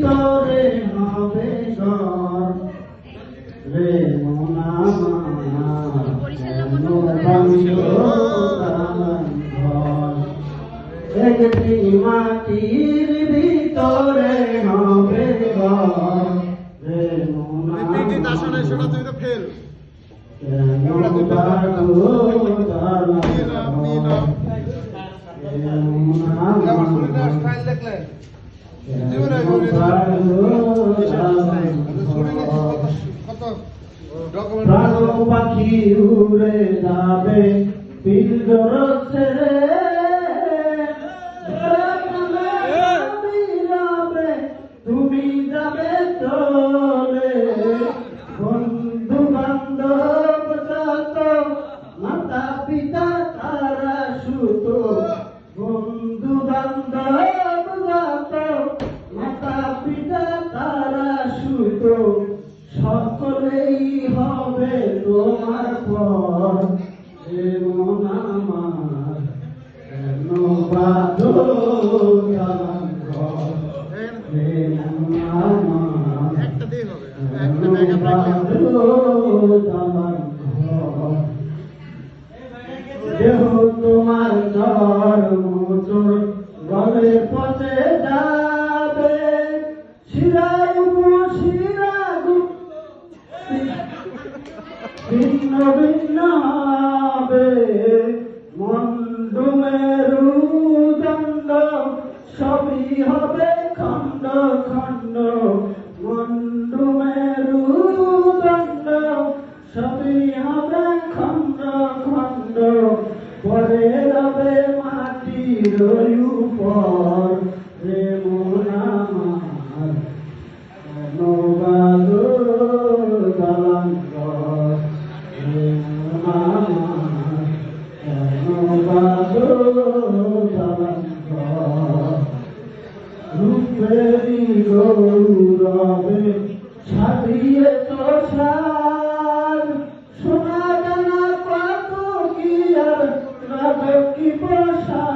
ভিতরে হবে ঘর রে মন আমার কেন ভাঙিল দালান ঘর একটি মাটির ভিতরে হবে ঘর রে মন আমার কেন ভাঙিল দালান পাখি উড়ে যাবে পিঞ্জরতে তুমি যাবে চলে বন্ধু বান্ধব যত মাতা পিতা তারা সুত বন্ধু বান্ধব যত মাতা পিতা তারা সুত সকলেই হবে তোমার পর হে মন আমার কেন বাঁধো দালান ঘর হে মন আমার কেন বাঁধো দালান ঘর দেহ তোমার ধর্ম গলে পচে যাবে শিরায় শিরাগু ভিন্ন ভিন্ন হবে মন্ডু মেরুদণ্ড সবই হবে খণ্ড খণ্ড মন্ডু মেরুদণ্ড সবই হবে খণ্ড খণ্ড পরে রবে মাটির উপর রে মন আমার কেন বাঁধো দালান ঘর রে মন আমার কেন বাঁধো দালান ঘর রূপেরই গৌরবে ছাড়িয়ে তো সার সোনা দানা কত কি আর রাবে কি প্রসাদ